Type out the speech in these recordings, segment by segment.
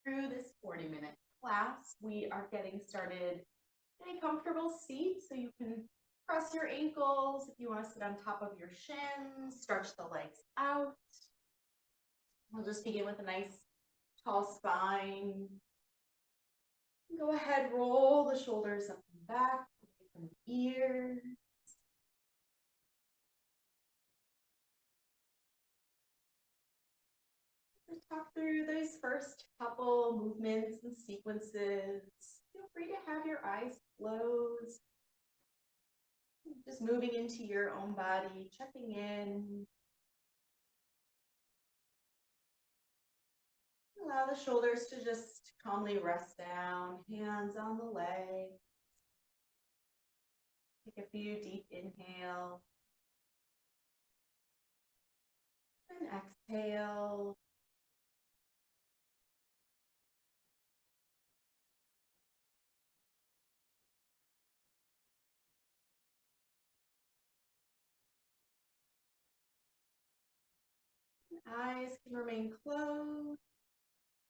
Through this 40-minute class, we are getting started in a comfortable seat, so you can press your ankles if you want to sit on top of your shins, stretch the legs out. We'll just begin with a nice tall spine. Go ahead, roll the shoulders up and back, away from the ears. Let's talk through those first couple movements and sequences. Feel free to have your eyes closed. Just moving into your own body, checking in. Allow the shoulders to just calmly rest down, hands on the legs. Take a few deep inhales. And exhale. Eyes can remain closed.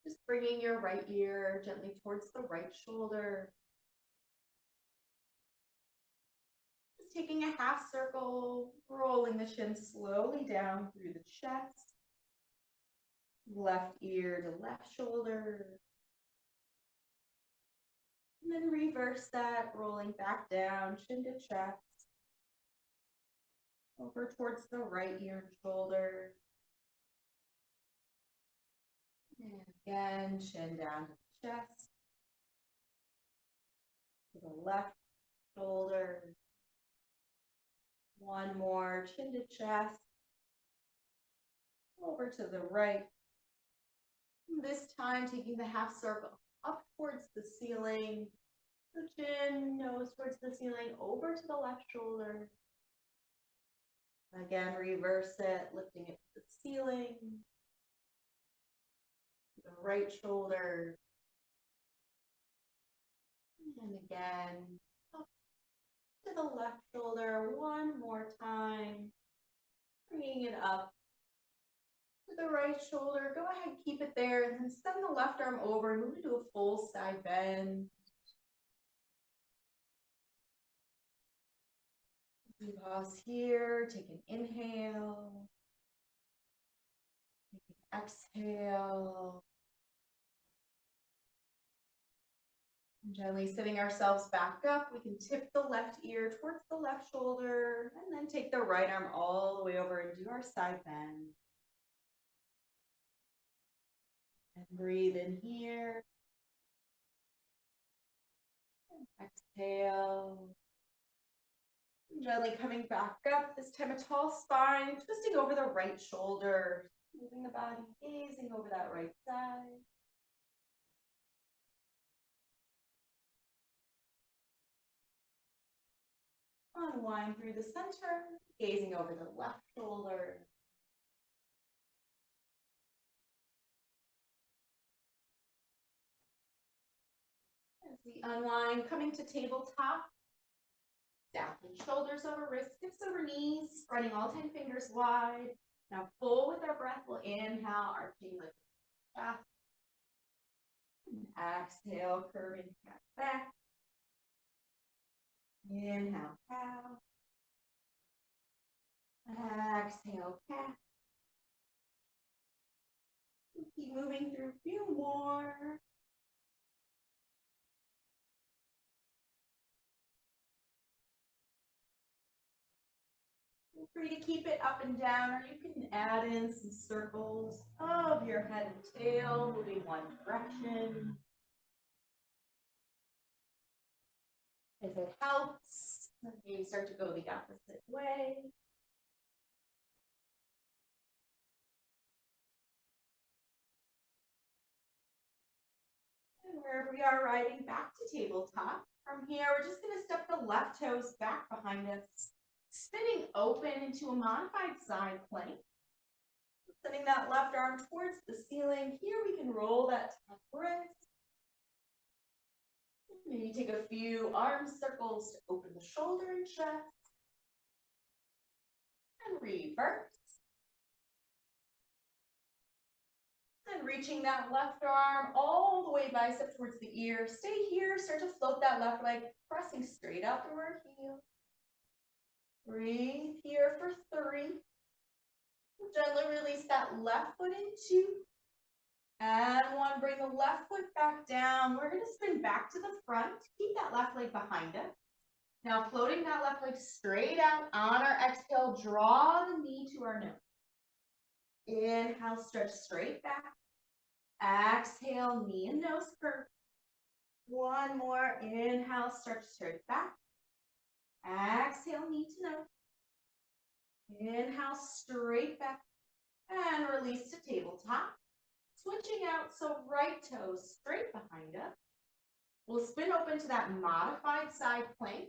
Just bringing your right ear gently towards the right shoulder. Just taking a half circle, rolling the chin slowly down through the chest. Left ear to left shoulder. And then reverse that, rolling back down, chin to chest. Over towards the right ear and shoulder. And again, chin down to the chest. To the left shoulder. One more, chin to chest. Over to the right. This time, taking the half circle up towards the ceiling. The chin, nose towards the ceiling, over to the left shoulder. Again, reverse it, lifting it to the ceiling. The right shoulder. And again, up to the left shoulder one more time. Bringing it up to the right shoulder. Go ahead, keep it there, and then send the left arm over and move into a full side bend. We pause here, take an inhale, take an exhale. And gently sitting ourselves back up, we can tip the left ear towards the left shoulder, and then take the right arm all the way over and do our side bend. And breathe in here. And exhale. Gently coming back up, this time a tall spine, twisting over the right shoulder, moving the body, gazing over that right side. Unwind through the center, gazing over the left shoulder. As we unwind, coming to tabletop. Stacking shoulders over wrists, hips over knees, spreading all 10 fingers wide. Now full with our breath, we'll inhale, arching like a chest. And exhale, curving cat back. Inhale, cow. Exhale, cat. Keep moving through a few more. Feel free to keep it up and down, or you can add in some circles of your head and tail, moving one direction. If it helps, maybe start to go the opposite way. And wherever we are, riding back to tabletop. From here, we're just going to step the left toes back behind us, spinning open into a modified side plank. Sending that left arm towards the ceiling. Here we can roll that top wrist. Maybe take a few arm circles to open the shoulder and chest. And reverse. And reaching that left arm all the way bicep towards the ear. Stay here, start to float that left leg, pressing straight out through our heel. Breathe here for 3. Gently release that left foot in 2. And 1, bring the left foot back down. We're going to spin back to the front. Keep that left leg behind us. Now floating that left leg straight out on our exhale, draw the knee to our nose. Inhale, stretch straight back. Exhale, knee and nose curve. 1 more. Inhale, stretch straight back. Exhale, knee to nose. Inhale, straight back. And release to tabletop. Switching out, so right toes straight behind us. We'll spin open to that modified side plank.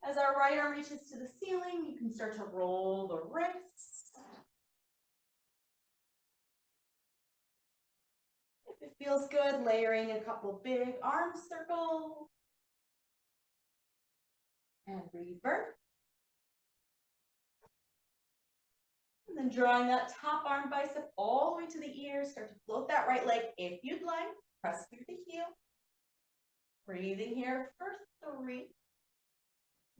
As our right arm reaches to the ceiling, you can start to roll the wrists. If it feels good, layering a couple big arm circles. And revert. And then drawing that top arm bicep all the way to the ear. Start to float that right leg if you'd like. Press through the heel. Breathing here for 3.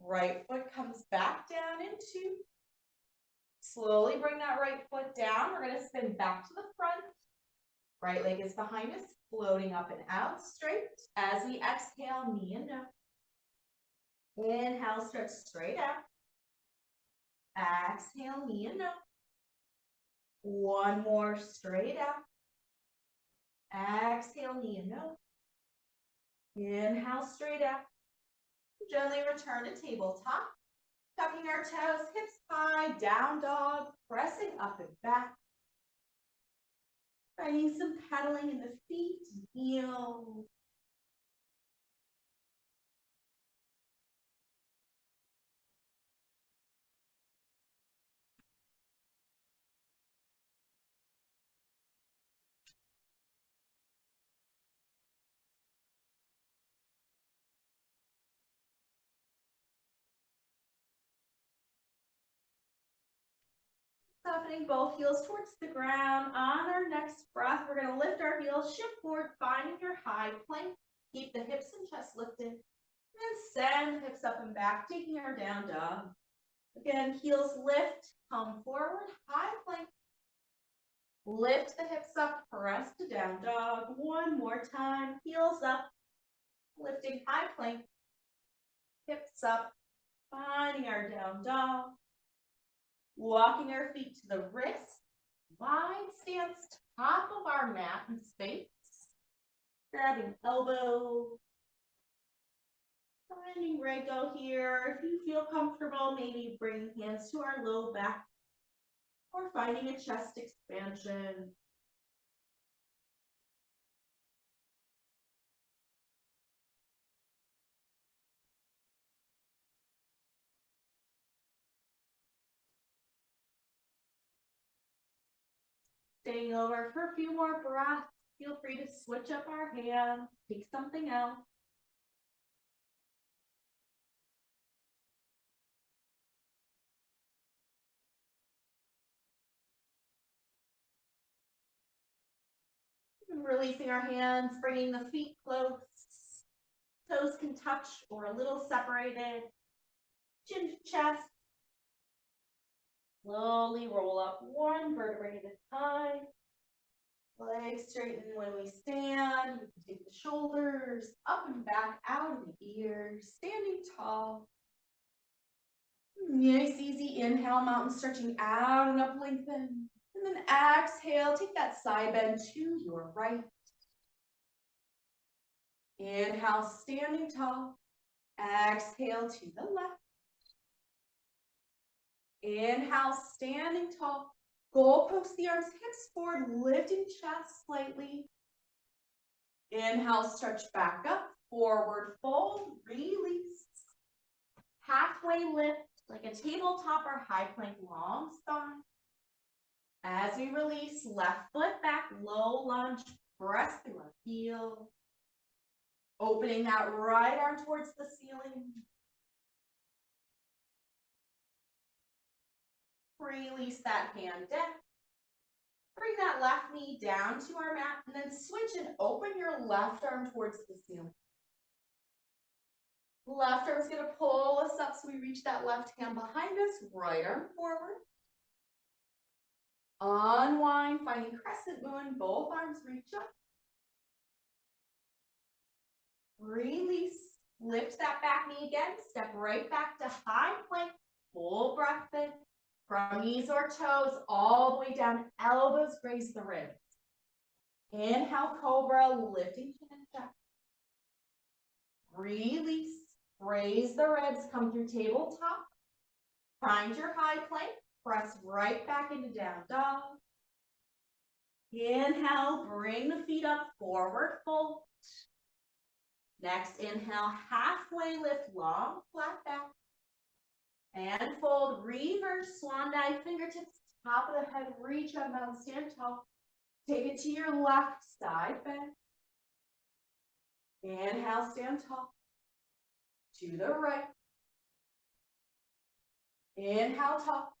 Right foot comes back down in 2. Slowly bring that right foot down. We're going to spin back to the front. Right leg is behind us, floating up and out straight. As we exhale, knee and nose. Inhale, stretch straight out. Exhale, knee and nose. 1 more, straight out. Exhale, knee and nose. Inhale, straight out. Gently return to tabletop. Tucking our toes, hips high, down dog, pressing up and back. Finding some pedaling in the feet and heels. Softening both heels towards the ground. On our next breath, we're going to lift our heels, shift forward, finding your high plank. Keep the hips and chest lifted. And send the hips up and back, taking our down dog. Again, heels lift, come forward, high plank. Lift the hips up, press to down dog. 1 more time, heels up, lifting high plank. Hips up, finding our down dog. Walking our feet to the wrist, wide stance, top of our mat in space. Grabbing elbow. Finding rego here. If you feel comfortable, maybe bring hands to our low back or finding a chest expansion. Staying over for a few more breaths. Feel free to switch up our hands, take something else. And releasing our hands, bringing the feet close. Toes can touch or a little separated. Chin to chest. Slowly roll up 1 vertebrae at a time. Legs straighten when we stand. We can take the shoulders up and back out of the ears. Standing tall. Nice, easy inhale, mountain stretching out and up, lengthen. And then exhale, take that side bend to your right. Inhale, standing tall. Exhale to the left. Inhale, standing tall. Goalpost the arms, hips forward, lifting chest slightly. Inhale, stretch back up, forward fold, release. Halfway lift, like a tabletop or high plank, long spine. As we release, left foot back, low lunge, press through our heel. Opening that right arm towards the ceiling. Release that hand down. Bring that left knee down to our mat and then switch and open your left arm towards the ceiling. Left arm is going to pull us up so we reach that left hand behind us, right arm forward. Unwind, finding crescent moon, both arms reach up. Release, lift that back knee again, step right back to high plank, full breath in. From knees or toes, all the way down, elbows graze the ribs. Inhale, cobra, lifting chin and chest. Release, raise the ribs, come through tabletop. Find your high plank, press right back into down dog. Inhale, bring the feet up, forward fold. Next, inhale, halfway lift, long, flat back. And fold, reverse swan dive, fingertips, top of the head, reach up, mountain, stand tall. Take it to your left side bend. Inhale, stand tall. To the right. Inhale, tall.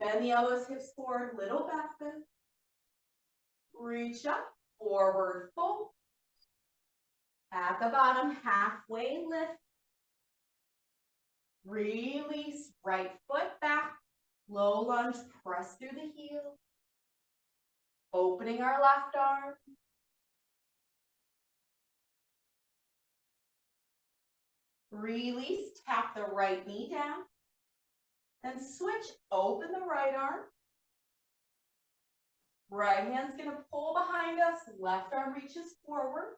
Bend the elbows, hips forward, little back bend. Reach up, forward fold. At the bottom, halfway lift. Release, right foot back. Low lunge, press through the heel. Opening our left arm. Release, tap the right knee down. Then switch, open the right arm. Right hand's going to pull behind us, left arm reaches forward.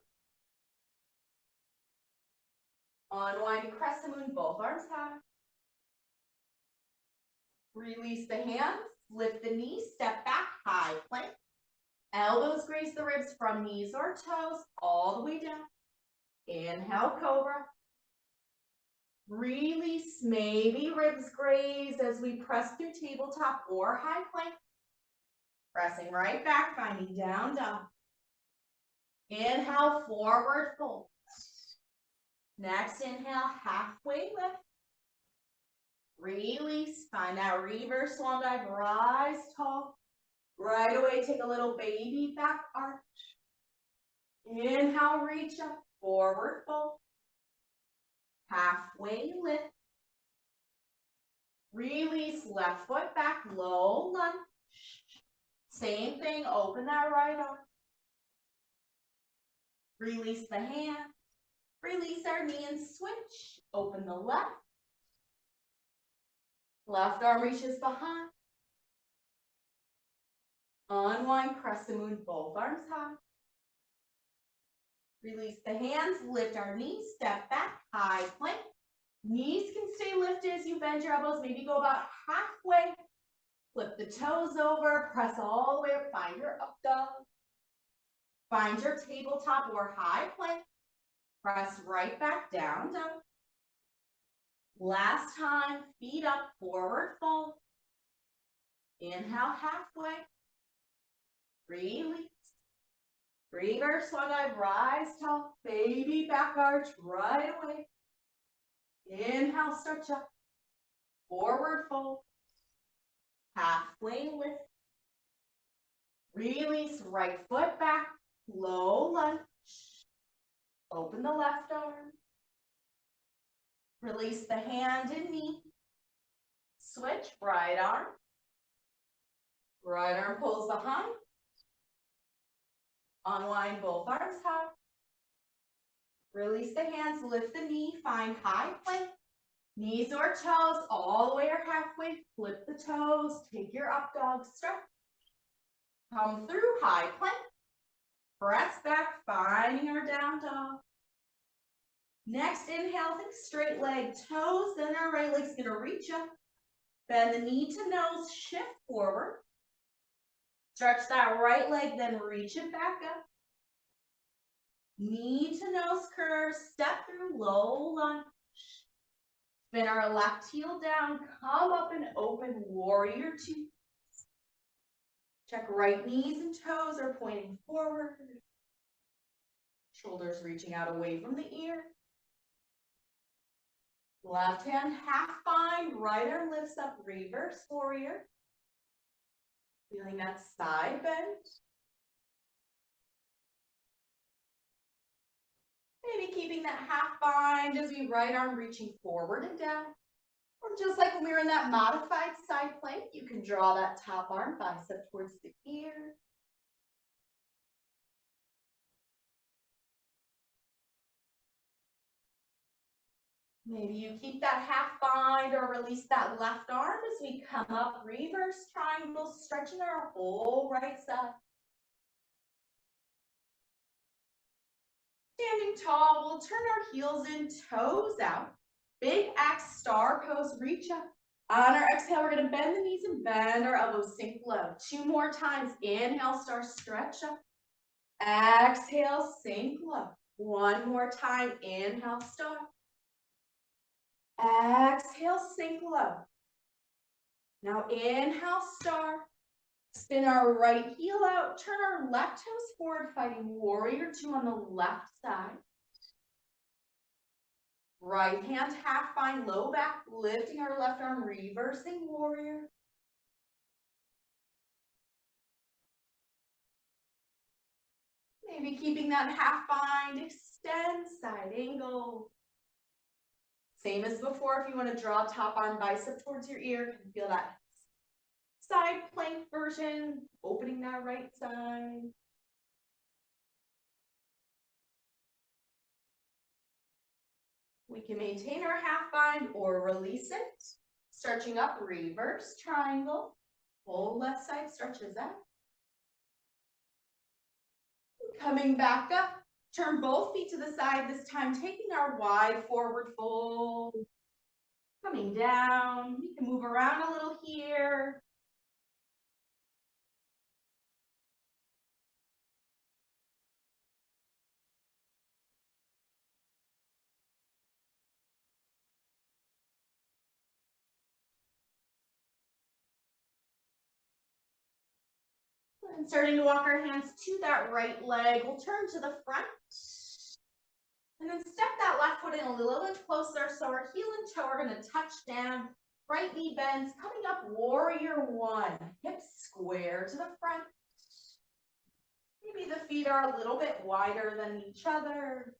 Unwind crescent moon, both arms high. Release the hands, lift the knees, step back, high plank. Elbows graze the ribs from knees or toes, all the way down. Inhale, cobra. Release, maybe ribs graze as we press through tabletop or high plank. Pressing right back, finding down dog. Inhale, forward fold. Next inhale, halfway lift. Release, find that reverse swan dive, rise tall. Right away, take a little baby back arch. Inhale, reach up, forward fold. Halfway lift. Release, left foot back, low lunge. Same thing, open that right arm. Release the hand. Release our knee and switch. Open the left. Left arm reaches behind. Unwind, crescent moon, both arms high. Release the hands, lift our knees, step back, high plank. Knees can stay lifted as you bend your elbows, maybe go about halfway. Flip the toes over, press all the way up, find your up dog. Find your tabletop or high plank. Press right back down dog. Last time, feet up, forward fold. Inhale, halfway. Release. Reverse swan dive, rise tall. Baby back arch, right away. Inhale, stretch up. Forward fold. Halfway lift. Release, right foot back. Low lunge. Open the left arm. Release the hand and knee. Switch, right arm. Right arm pulls behind. Unwind both arms high. Release the hands, lift the knee, find high plank. Knees or toes, all the way or halfway. Flip the toes, take your up dog stretch. Come through high plank. Press back, finding our down dog. Next, inhale, think straight leg, toes, then our right leg's gonna reach up. Bend the knee to nose, shift forward. Stretch that right leg, then reach it back up. Knee to nose curve, step through low lunge. Spin our left heel down, come up and open warrior two. Check right knees and toes are pointing forward. Shoulders reaching out away from the ear. Left hand half bind, right arm lifts up, reverse warrior. Feeling that side bend. Maybe keeping that half bind as we right arm reaching forward and down. Or just like when we were in that modified side plank, you can draw that top arm bicep towards the ear. Maybe you keep that half bind or release that left arm as we come up, reverse triangle, stretching our whole right side. Standing tall, we'll turn our heels in, toes out. Big X star pose, reach up. On our exhale, we're gonna bend the knees and bend our elbows, sink low. 2 more times, inhale, star, stretch up. Exhale, sink low. 1 more time, inhale, star. Exhale, sink low. Now inhale, star. Spin our right heel out, turn our left toes forward, fighting warrior 2 on the left side. Right hand half bind, low back, lifting our left arm, reversing warrior. Maybe keeping that half bind, extend, side angle. Same as before, if you want to draw top arm bicep towards your ear, you can feel that side plank version, opening that right side. We can maintain our half bind or release it. Stretching up, reverse triangle. Whole left side stretches out. Coming back up, turn both feet to the side, this time taking our wide forward fold. Coming down, we can move around a little here. And starting to walk our hands to that right leg, we'll turn to the front. And then step that left foot in a little bit closer, so our heel and toe are gonna touch down. Right knee bends, coming up, warrior 1. Hips square to the front. Maybe the feet are a little bit wider than each other.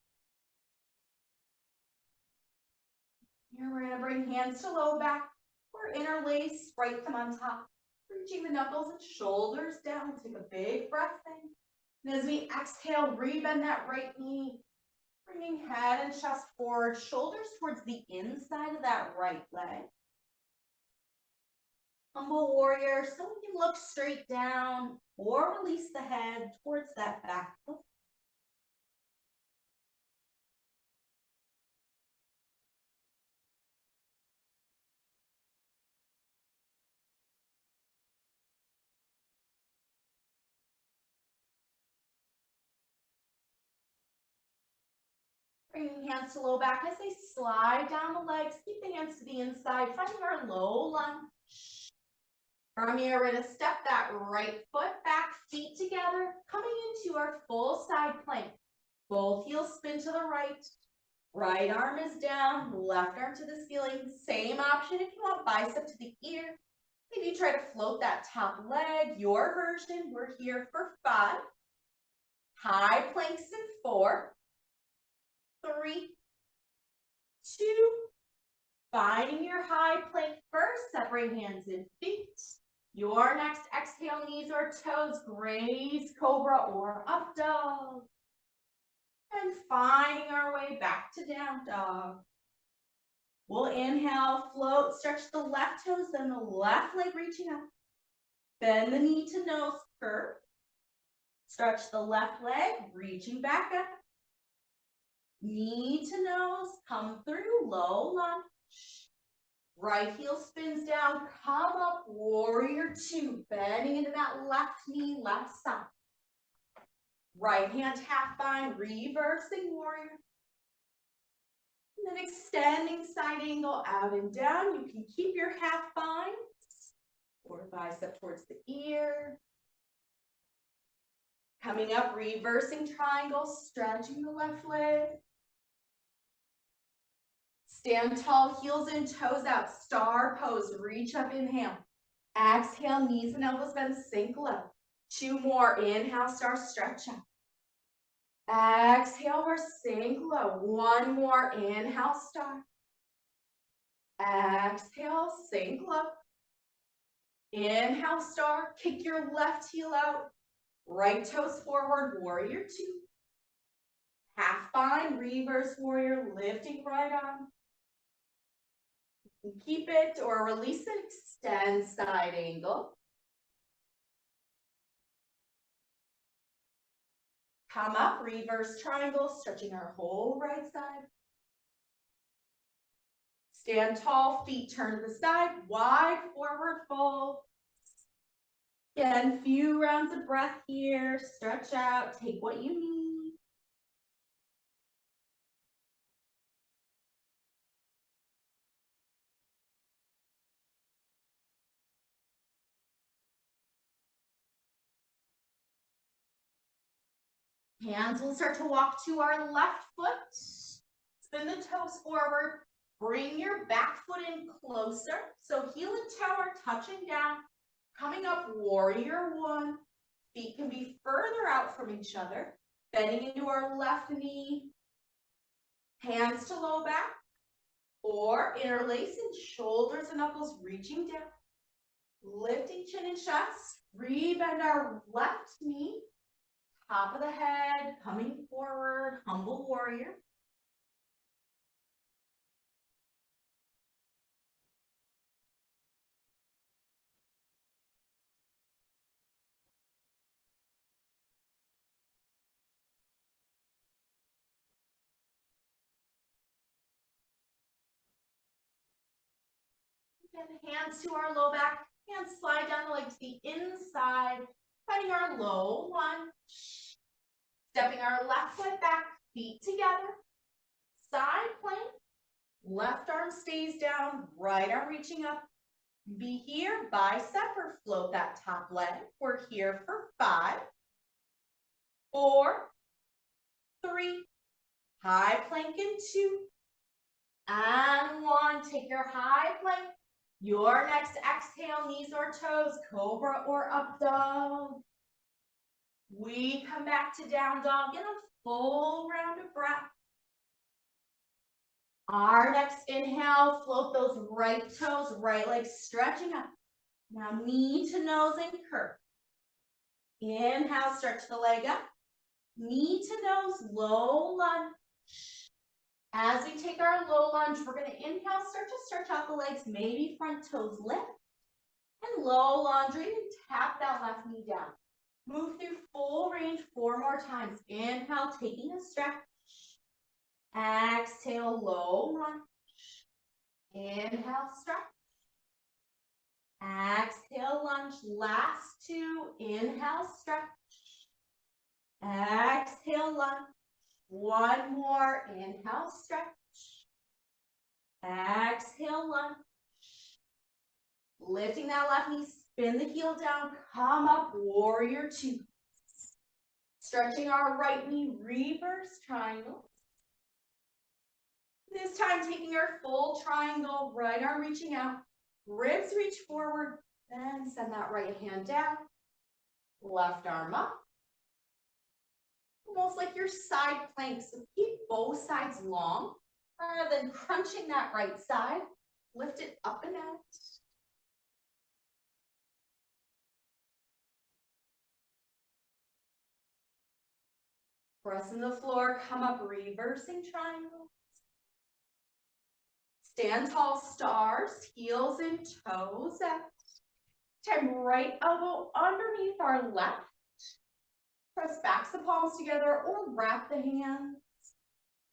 Here we're gonna bring hands to low back or interlace, right thumb on top. Reaching the knuckles and shoulders down. Take a big breath in. And as we exhale, rebend that right knee. Bringing head and chest forward, shoulders towards the inside of that right leg. Humble warrior, so we can look straight down or release the head towards that back foot. Bringing hands to low back as they slide down the legs. Keep the hands to the inside, finding our low lunge. From here, we're going to step that right foot back, feet together, coming into our full side plank. Both heels spin to the right. Right arm is down, left arm to the ceiling. Same option if you want bicep to the ear. Maybe try to float that top leg, your version. We're here for 5. High planks in 4, 3, 2. Finding your high plank first, separate hands and feet. Your next exhale, knees or toes, graze, cobra or up dog. And finding our way back to down dog. We'll inhale, float, stretch the left toes, then the left leg reaching up. Bend the knee to nose, curve. Stretch the left leg, reaching back up. Knee to nose, come through, low lunge. Right heel spins down, come up, warrior 2, bending into that left knee, left side. Right hand half bind, reversing warrior. And then extending side angle out and down. You can keep your half binds or bicep towards the ear. Coming up, reversing triangle, stretching the left leg. Stand tall, heels in, toes out, star pose, reach up, inhale. Exhale, knees and elbows bend, sink low. 2 more. Inhale, star, stretch out. Exhale, or sink low. 1 more. Inhale, star. Exhale, sink low. Inhale, star. Kick your left heel out. Right toes forward, warrior 2. Half bind, reverse warrior, lifting right arm. You can keep it or release it, extend side angle. Come up, reverse triangle, stretching our whole right side. Stand tall, feet turn to the side, wide forward fold. Again, few rounds of breath here, stretch out, take what you need. Hands will start to walk to our left foot. Spin the toes forward. Bring your back foot in closer. So heel and toe are touching down. Coming up, warrior 1. Feet can be further out from each other. Bending into our left knee. Hands to low back. Or interlacing shoulders and knuckles reaching down. Lifting chin and chest. Rebend our left knee. Top of the head, coming forward, humble warrior. Then hands to our low back, hands slide down the leg to the inside, finding our low lunge. Stepping our left foot back, feet together. Side plank, left arm stays down, right arm reaching up. Be here, bicep or float that top leg. We're here for 5, 4, 3, high plank in 2, and 1. Take your high plank. Your next exhale, knees or toes, cobra or up dog. We come back to down dog in a full round of breath. Our next inhale, float those right toes, right leg stretching up. Now knee to nose and curve. Inhale, stretch the leg up. Knee to nose, low lunge. As we take our low lunge, we're going to inhale, start to stretch out the legs, maybe front toes lift. And low lunge, and tap that left knee down. Move through full range 4 more times. Inhale, taking a stretch. Exhale, low lunge. Inhale, stretch. Exhale, lunge. Last 2. Inhale, stretch. Exhale, lunge. 1 more. Inhale, stretch. Exhale, lunge. Lifting that left knee, spin the heel down, come up, warrior 2. Stretching our right knee, reverse triangle. This time taking our full triangle, right arm reaching out, ribs reach forward, then send that right hand down, left arm up. Almost like your side plank, so keep both sides long, rather than crunching that right side, lift it up and out. Press in the floor, come up, reversing triangle. Stand tall, stars, heels and toes out. Time right elbow underneath our left. Press backs the palms together or wrap the hands.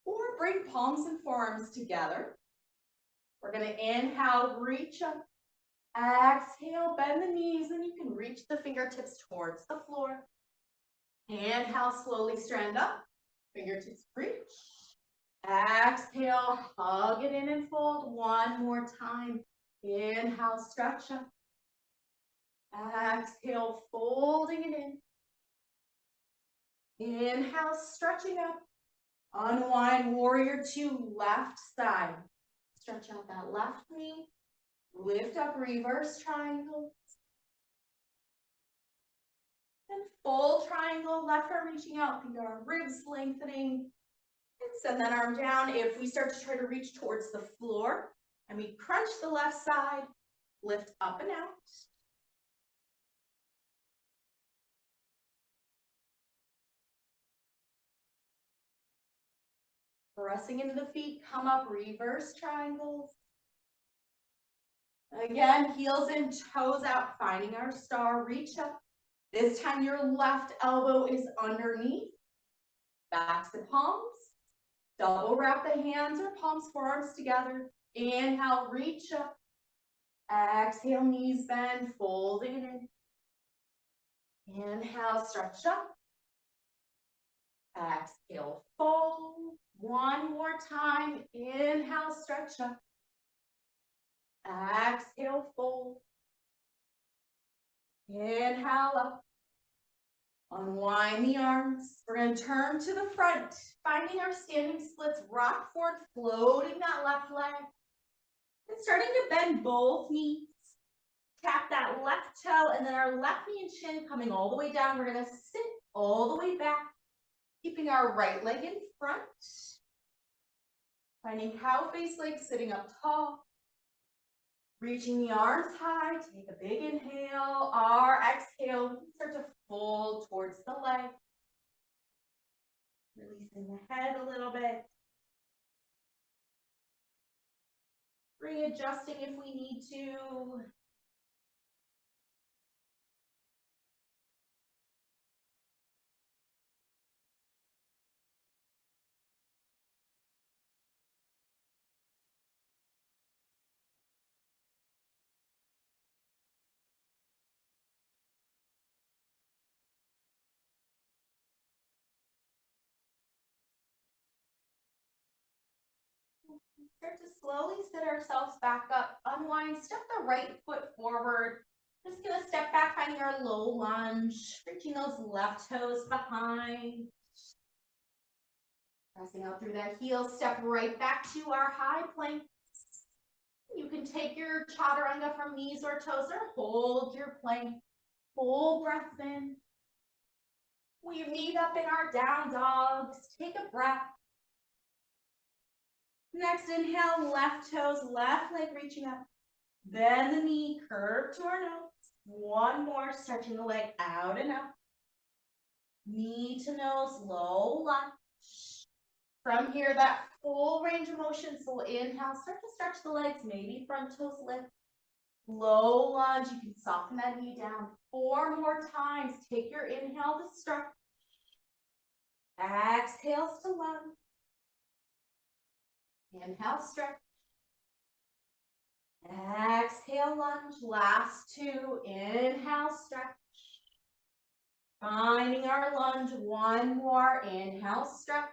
Or bring palms and forearms together. We're going to inhale, reach up. Exhale, bend the knees, and you can reach the fingertips towards the floor. Inhale, slowly stand up. Fingertips reach. Exhale, hug it in and fold. 1 more time. Inhale, stretch up. Exhale, folding it in. Inhale, stretching up. Unwind, warrior 2, left side. Stretch out that left knee. Lift up, reverse triangle. full triangle, left arm reaching out, think our ribs lengthening. And send that arm down. If we start to try to reach towards the floor and we crunch the left side, lift up and out. Pressing into the feet, come up, reverse triangles. Again, heels in, toes out, finding our star, reach up. This time your left elbow is underneath, back to palms. Double wrap the hands or palms, forearms together. Inhale, reach up. Exhale, knees bend, folding it in. Inhale, stretch up. Exhale, fold. One more time. Inhale, stretch up. Exhale, fold. Inhale up. Unwind the arms. We're going to turn to the front, finding our standing splits, rock forward, floating that left leg. And starting to bend both knees. Tap that left toe, and then our left knee and shin coming all the way down. We're going to sit all the way back, keeping our right leg in front. Finding cow face leg sitting up tall. Reaching the arms high, take a big inhale. Our exhale, start to fold towards the leg. Releasing the head a little bit. Readjusting if we need to. Start to slowly sit ourselves back up, unwind, step the right foot forward. Just gonna step back, finding our low lunge, reaching those left toes behind. Pressing out through that heel, step right back to our high plank. You can take your chaturanga from knees or toes or hold your plank. Full breath in. We meet up in our down dogs. Take a breath. Next inhale, left toes, left leg reaching up. Bend the knee, curve to our nose. One more, stretching the leg out and up. Knee to nose, low lunge. From here, that full range of motion. So inhale, start to stretch the legs, maybe front toes lift. Low lunge, you can soften that knee down. 4 more times. Take your inhale to stretch. Exhales to lunge. Inhale, stretch. Exhale, lunge. Last 2. Inhale, stretch. Finding our lunge. 1 more. Inhale, stretch.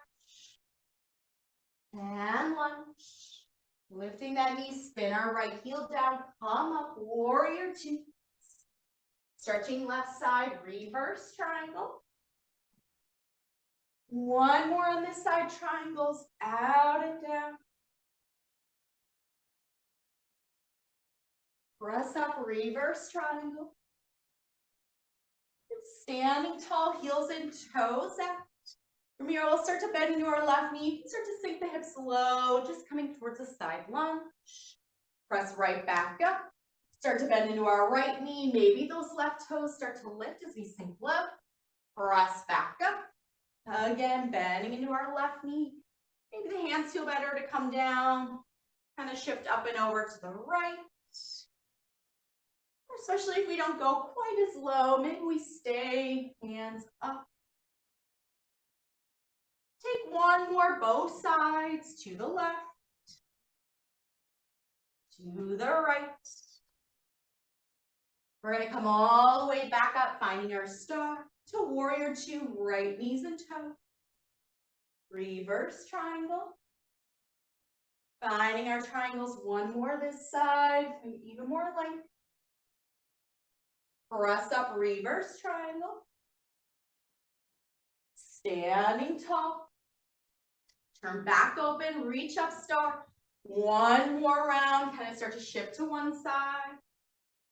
And lunge. Lifting that knee, spin our right heel down. Come up, warrior 2. Stretching left side, reverse triangle. 1 more on this side, triangles out and down. Press up, reverse triangle. Standing tall, heels in, toes out. From here, we'll start to bend into our left knee. You can start to sink the hips low, just coming towards a side lunge. Press right back up. Start to bend into our right knee. Maybe those left toes start to lift as we sink low. Press back up. Again, bending into our left knee. Maybe the hands feel better to come down. Kind of shift up and over to the right. Especially if we don't go quite as low, maybe we stay hands up. Take 1 more, both sides, to the left, to the right. We're going to come all the way back up, finding our star, to warrior 2, right knees and toes. Reverse triangle. Finding our triangles, 1 more this side, and even more length. Press up, reverse triangle. Standing tall. Turn back open, reach up, star. 1 more round, kind of start to shift to one side.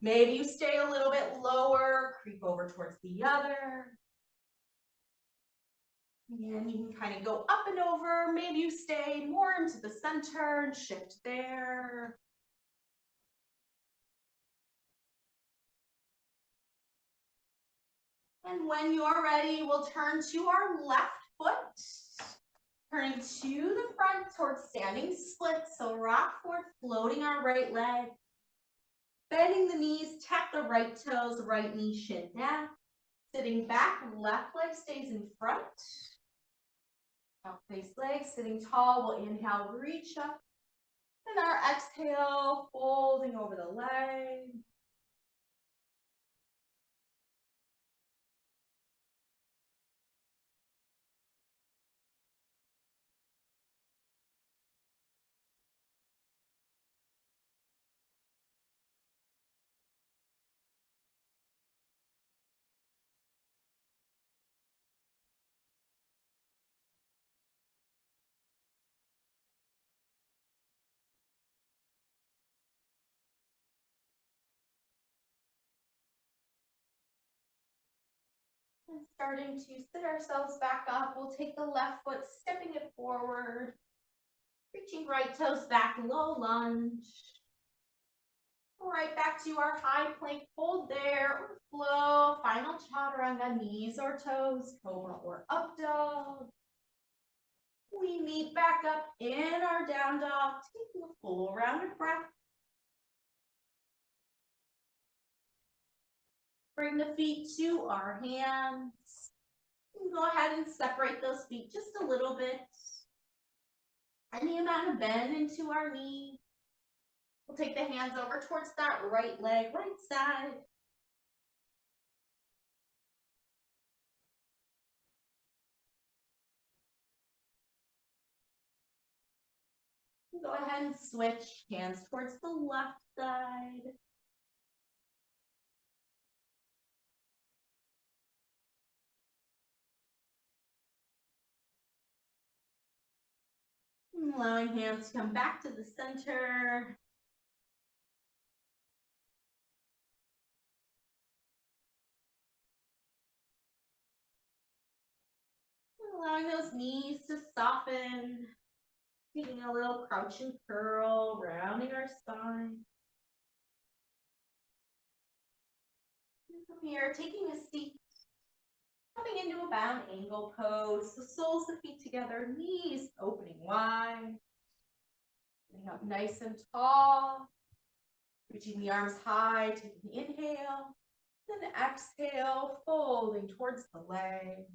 Maybe you stay a little bit lower, creep over towards the other. And you can kind of go up and over. Maybe you stay more into the center and shift there. And when you're ready, we'll turn to our left foot. Turning to the front towards standing split. So rock forward, floating our right leg. Bending the knees, tap the right toes, right knee, shin down. Sitting back, left leg stays in front. Out face leg, sitting tall. We'll inhale, reach up. And our exhale, folding over the leg. And starting to sit ourselves back up, we'll take the left foot, stepping it forward. Reaching right toes back, low lunge. Right back to our high plank, hold there, flow, final chaturanga, knees or toes, cobra or up dog. We meet back up in our down dog, taking a full rounded breath. Bring the feet to our hands. You can go ahead and separate those feet just a little bit. Any amount of bend into our knee. We'll take the hands over towards that right leg, right side. Go ahead and switch hands towards the left side. Allowing hands to come back to the center. Allowing those knees to soften. Taking a little crouch and curl, rounding our spine. And from here, taking a seat. Coming into a bound angle pose. The soles of the feet together, knees opening wide. Sitting up nice and tall. Reaching the arms high, taking the inhale. Then exhale, folding towards the leg.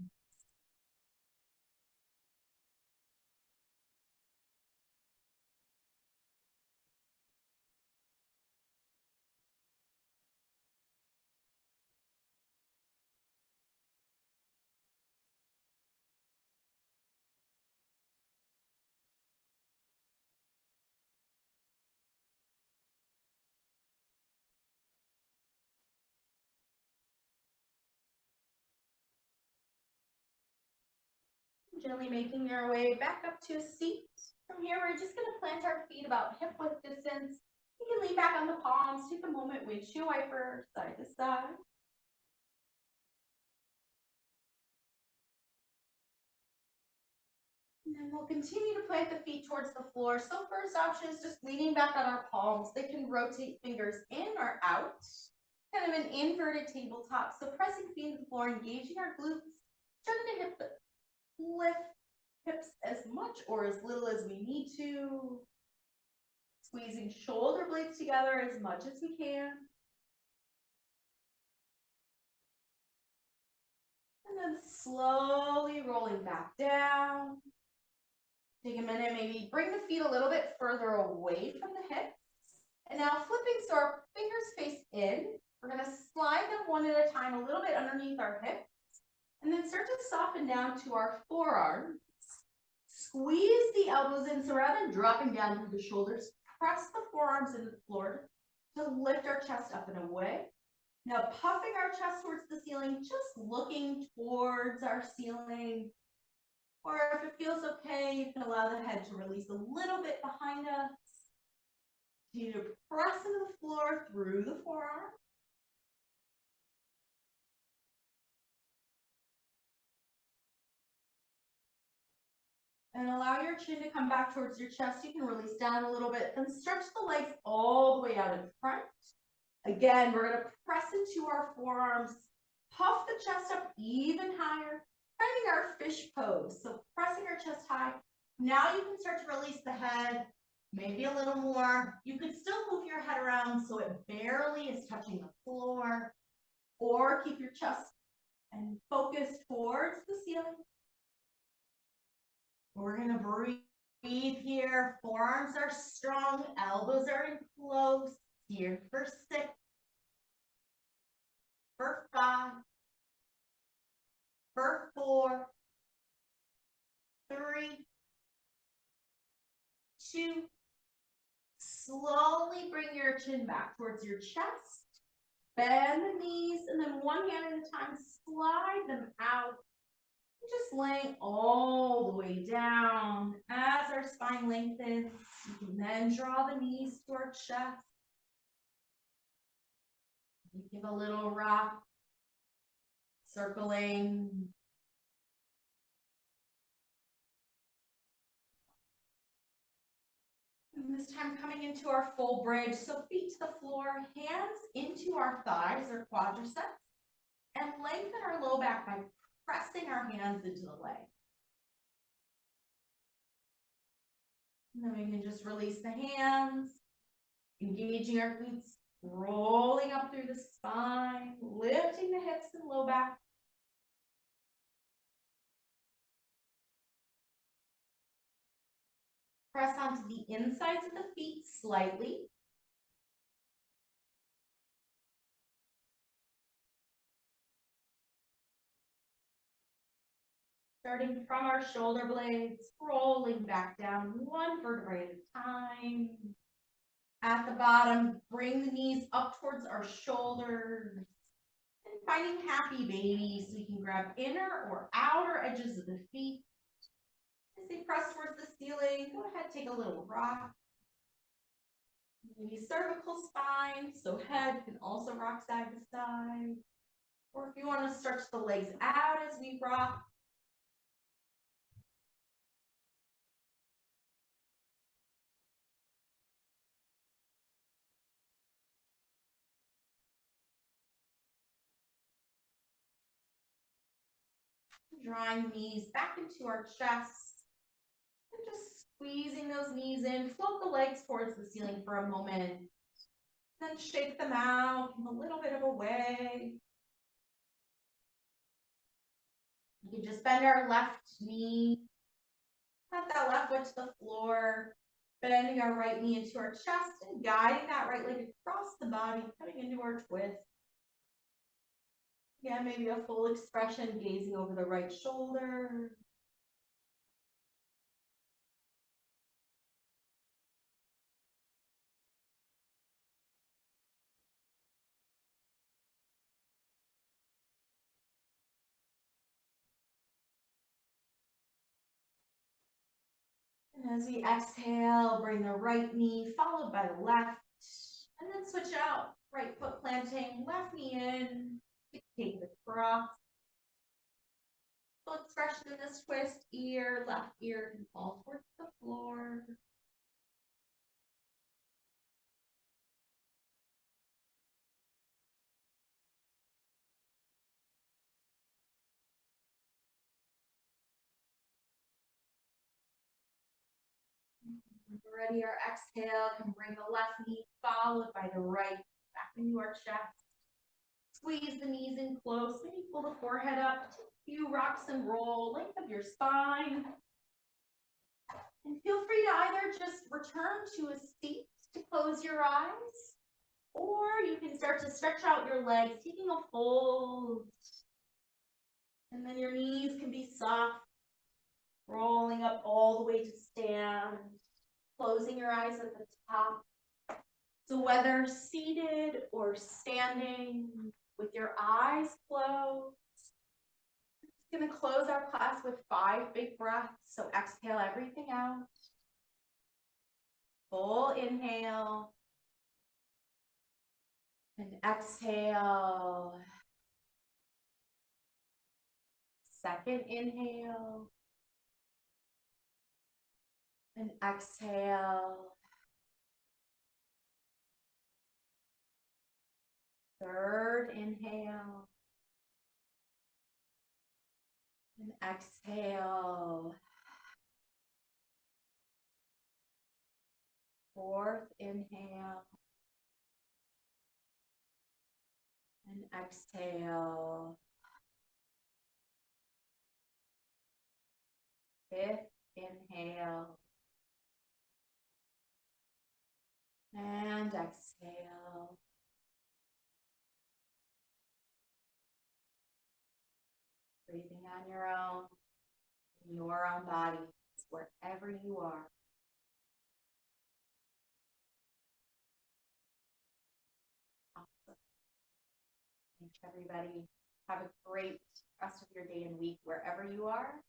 Gently making our way back up to a seat. From here, we're just going to plant our feet about hip width distance. You can lean back on the palms, take a moment, windshield wiper, side to side. And then we'll continue to plant the feet towards the floor. So first option is just leaning back on our palms. They can rotate fingers in or out. Kind of an inverted tabletop. So pressing feet to the floor, engaging our glutes. Starting to hip lift hips as much or as little as we need to. Squeezing shoulder blades together as much as we can. And then slowly rolling back down. Take a minute, maybe bring the feet a little bit further away from the hips. And now flipping so our fingers face in. We're going to slide them one at a time a little bit underneath our hips. And then start to soften down to our forearms. Squeeze the elbows in, so rather than dropping down through the shoulders, press the forearms into the floor to lift our chest up and away. Now puffing our chest towards the ceiling, just looking towards our ceiling. Or if it feels okay, you can allow the head to release a little bit behind us. Continue to press into the floor through the forearm. And allow your chin to come back towards your chest. You can release down a little bit. Then stretch the legs all the way out in front. Again, we're going to press into our forearms. Puff the chest up even higher. Finding our fish pose. So pressing our chest high. Now you can start to release the head. Maybe a little more. You could still move your head around so it barely is touching the floor. Or keep your chest and focus towards the ceiling. We're going to breathe here. Forearms are strong. Elbows are in close. Here for 6. For 5. For 4. 3. 2. Slowly bring your chin back towards your chest. Bend the knees, and then one hand at a time, slide them out. Just laying all the way down as our spine lengthens. You can then draw the knees to our chest. You give a little rock, circling. And this time coming into our full bridge. So feet to the floor, hands into our thighs or quadriceps, and lengthen our low back by pressing our hands into the leg. And then we can just release the hands, engaging our glutes, rolling up through the spine, lifting the hips and low back. Press onto the insides of the feet slightly. Starting from our shoulder blades, rolling back down one vertebrae at a time. At the bottom, bring the knees up towards our shoulders. And finding happy baby, so you can grab inner or outer edges of the feet. As they press towards the ceiling, go ahead, take a little rock. Maybe cervical spine, so head can also rock side to side. Or if you want to stretch the legs out as we rock, drawing knees back into our chest, and just squeezing those knees in. Float the legs towards the ceiling for a moment. Then shake them out in a little bit of a way. You can just bend our left knee, plant that left foot to the floor, bending our right knee into our chest and guiding that right leg across the body, coming into our twist. Yeah, maybe a full expression, gazing over the right shoulder. And as we exhale, bring the right knee followed by the left, and then switch out. Right foot planting, left knee in, take the cross. Full expression in this twist, left ear can fall towards the floor. When we're ready, our exhale can bring the left knee followed by the right back into our chest. Squeeze the knees in close, maybe pull the forehead up, take a few rocks and roll, length of your spine. And feel free to either just return to a seat to close your eyes, or you can start to stretch out your legs, taking a fold. And then your knees can be soft, rolling up all the way to stand, closing your eyes at the top. So whether seated or standing with your eyes closed, I'm going to close our class with 5 big breaths. So exhale everything out. Full inhale. And exhale. Second inhale. And exhale. Third inhale. And exhale. Fourth inhale. And exhale. Fifth inhale. And exhale. Breathing on your own, in your own body, wherever you are. Awesome. Thanks, everybody. Have a great rest of your day and week wherever you are.